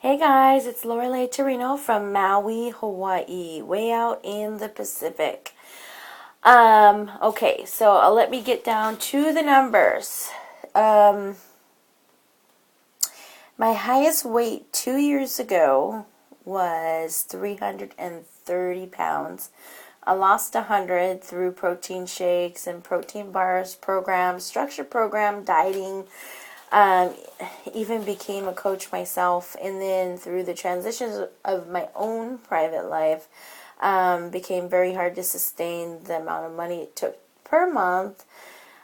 Hey guys, it's Lorelei Torino from Maui, Hawaii, way out in the Pacific. Okay, so let me get down to the numbers. My highest weight 2 years ago was 330 pounds. I lost 100 through protein shakes and protein bars program, structured program, dieting. Um, Even became a coach myself, and then through the transitions of my own private life, became very hard to sustain the amount of money it took per month,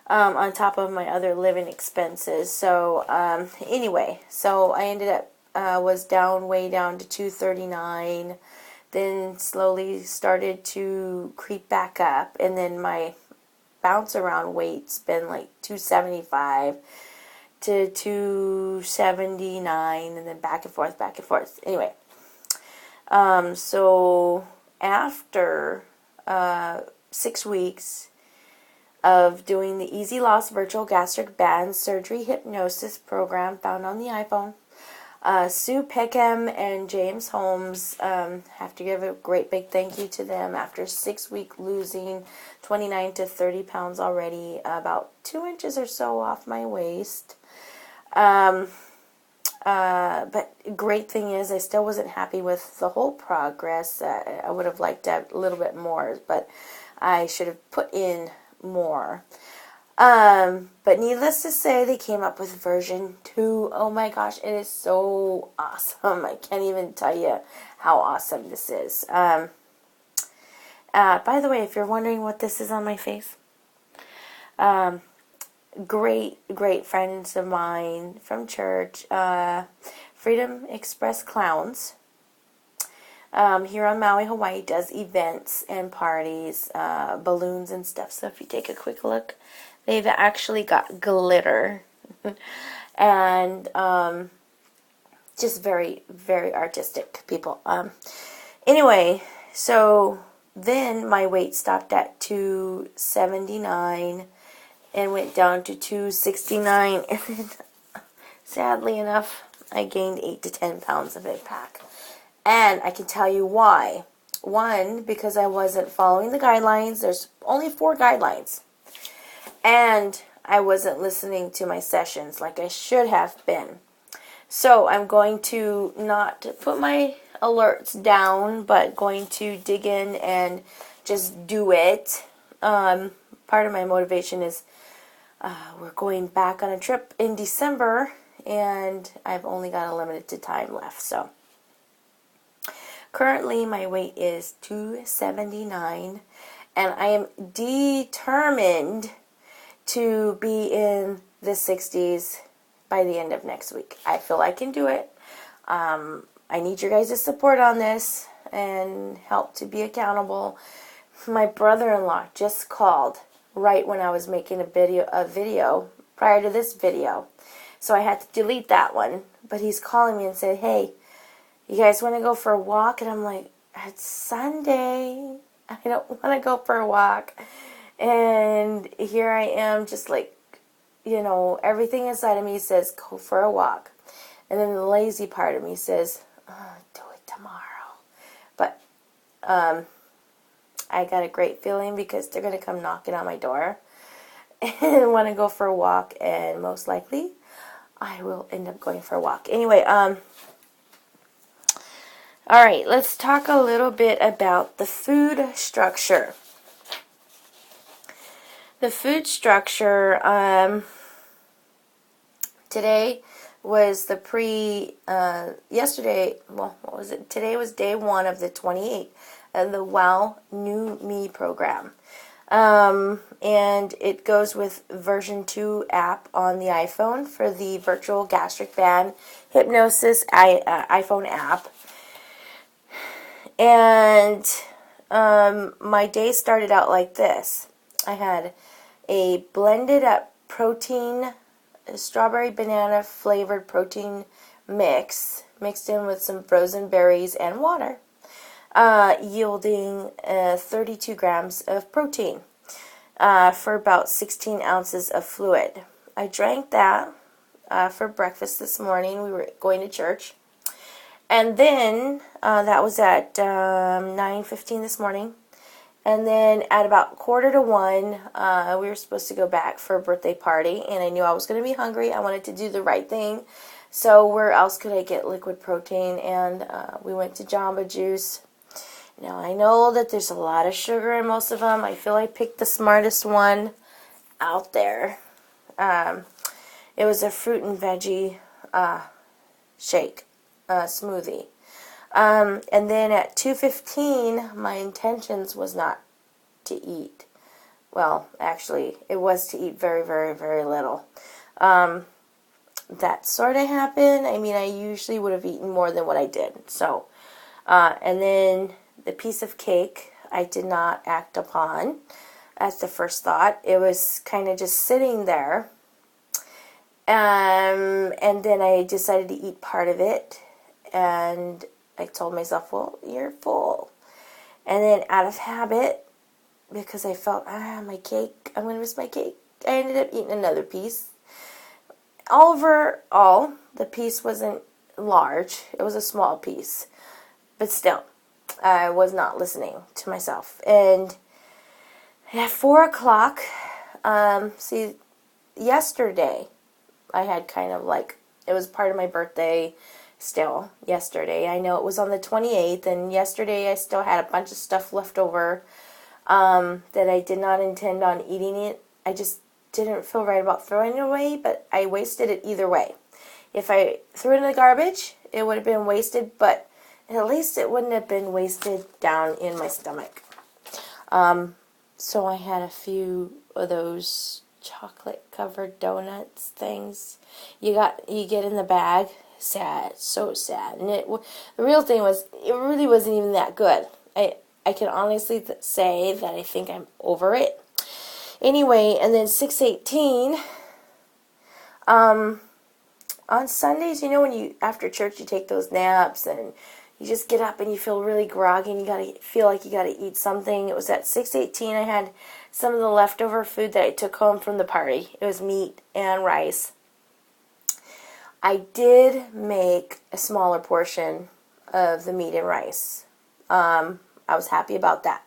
on top of my other living expenses. So anyway, so I ended up was down way down to 239, then slowly started to creep back up, and then my bounce around weight's been like 275 to 279, and then back and forth, back and forth. Anyway, so after 6 weeks of doing the Easy Loss Virtual Gastric Band Surgery Hypnosis Program found on the iPhone, Sue Peckham and James Holmes, have to give a great big thank you to them. After 6 weeks losing 29 to 30 pounds already, about 2 inches or so off my waist. But great thing is I still wasn't happy with the whole progress. I would have liked to have a little bit more, but I should have put in more. But needless to say, they came up with version 2. Oh my gosh, it is so awesome. I can't even tell you how awesome this is. By the way, if you're wondering what this is on my face, great friends of mine from church, Freedom Express Clowns, here on Maui, Hawaii, does events and parties, balloons and stuff. So if you take a quick look, they've actually got glitter and just very, very artistic people. Anyway, so then my weight stopped at 279 and went down to 269, and then sadly enough, I gained 8 to 10 pounds of it back. And I can tell you why. One, because I wasn't following the guidelines. There's only 4 guidelines. And I wasn't listening to my sessions like I should have been. So I'm going to not put my alerts down, but going to dig in and just do it. Part of my motivation is we're going back on a trip in December, and I've only got a limited time left. So currently my weight is 279, and I am determined to be in the 60s by the end of next week. I feel I can do it. I need your guys' support on this and help to be accountable. My brother-in-law just called right when I was making a video prior to this video. So I had to delete that one. But he's calling me and said, hey, you guys want to go for a walk? And I'm like, it's Sunday. I don't want to go for a walk. And here I am just like, everything inside of me says, go for a walk. And then the lazy part of me says, do it tomorrow. But I got a great feeling because they're going to come knocking on my door and want to go for a walk, and most likely I will end up going for a walk. Anyway, all right, let's talk a little bit about the food structure. The food structure, today was yesterday, what was it? Today was day 1 of the 28th of the Wow New Me program. And it goes with version 2 app on the iPhone for the virtual gastric band hypnosis iPhone app. And my day started out like this. I had a blended up protein, strawberry banana flavored protein mixed in with some frozen berries and water, yielding 32 grams of protein for about 16 ounces of fluid. I drank that for breakfast this morning. We were going to church. And then that was at 9:15 this morning. And then at about 1:45, we were supposed to go back for a birthday party, and I knew I was going to be hungry. I wanted to do the right thing. So where else could I get liquid protein? And we went to Jamba Juice. Now I know that there's a lot of sugar in most of them. I feel I picked the smartest one out there. It was a fruit and veggie shake, smoothie. And then at 2:15, my intentions was not to eat. Well, actually, it was to eat very, very, very little. That sort of happened. I mean, I usually would have eaten more than what I did. So, and then the piece of cake I did not act upon as the first thought. It was kind of just sitting there. And then I decided to eat part of it. And I told myself, well, you're full. And then out of habit, because I felt, my cake, I'm going to miss my cake, I ended up eating another piece. Overall, the piece wasn't large. It was a small piece. But still, I was not listening to myself. And at 4 o'clock, yesterday, I had kind of like, it was part of my birthday still, yesterday. I know it was on the 28th, and yesterday I still had a bunch of stuff left over that I did not intend on eating it. I just didn't feel right about throwing it away, but I wasted it either way. If I threw it in the garbage, it would have been wasted, but at least it wouldn't have been wasted down in my stomach. So I had a few of those chocolate-covered donuts things you get in the bag. Sad, so sad. And the real thing was, it really wasn't even that good. I can honestly say that I think I'm over it. Anyway, and then 6:18, on Sundays, you know, when you, after church, you take those naps and you just get up and you feel really groggy and you feel like you gotta eat something. It was at 6:18, I had some of the leftover food that I took home from the party. It was meat and rice. I did make a smaller portion of the meat and rice. I was happy about that.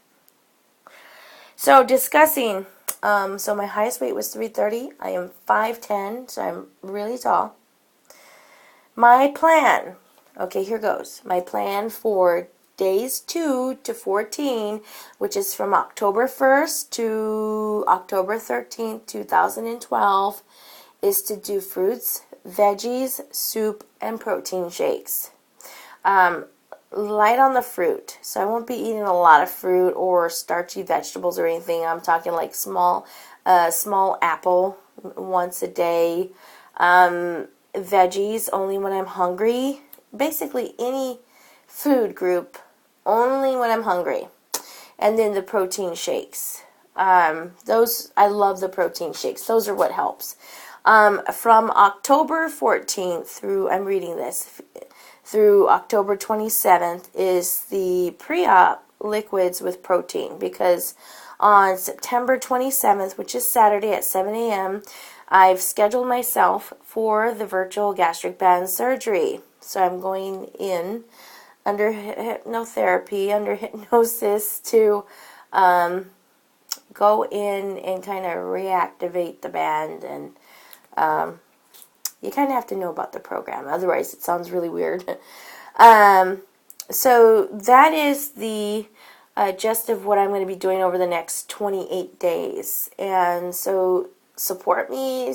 So discussing, so my highest weight was 330. I am 5'10", so I'm really tall. My plan, okay, here goes. My plan for days 2 to 14, which is from October 1st to October 13th, 2012, is to do fruits, veggies, soup, and protein shakes. Light on the fruit. So I won't be eating a lot of fruit or starchy vegetables or anything. I'm talking like small apple once a day. Veggies only when I'm hungry. Basically any food group only when I'm hungry. And then the protein shakes. Those, I love the protein shakes. Those are what helps. From October 14th through, I'm reading this, through October 27th is the pre-op liquids with protein, because on September 27th, which is Saturday at 7 a.m., I've scheduled myself for the virtual gastric band surgery. So I'm going in under hypnotherapy, under hypnosis to go in and kind of reactivate the band. And you kind of have to know about the program, otherwise it sounds really weird. So that is the gist of what I'm going to be doing over the next 28 days. And so support me,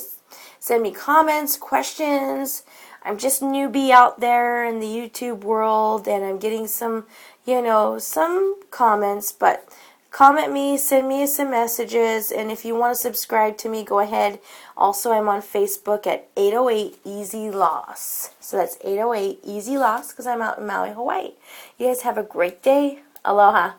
send me comments, questions. I'm just newbie out there in the YouTube world, and I'm getting some, some comments, but comment me, send me some messages, and if you want to subscribe to me, go ahead. Also, I'm on Facebook at 808 Easy Loss. So that's 808 Easy Loss, because I'm out in Maui, Hawaii. You guys have a great day. Aloha.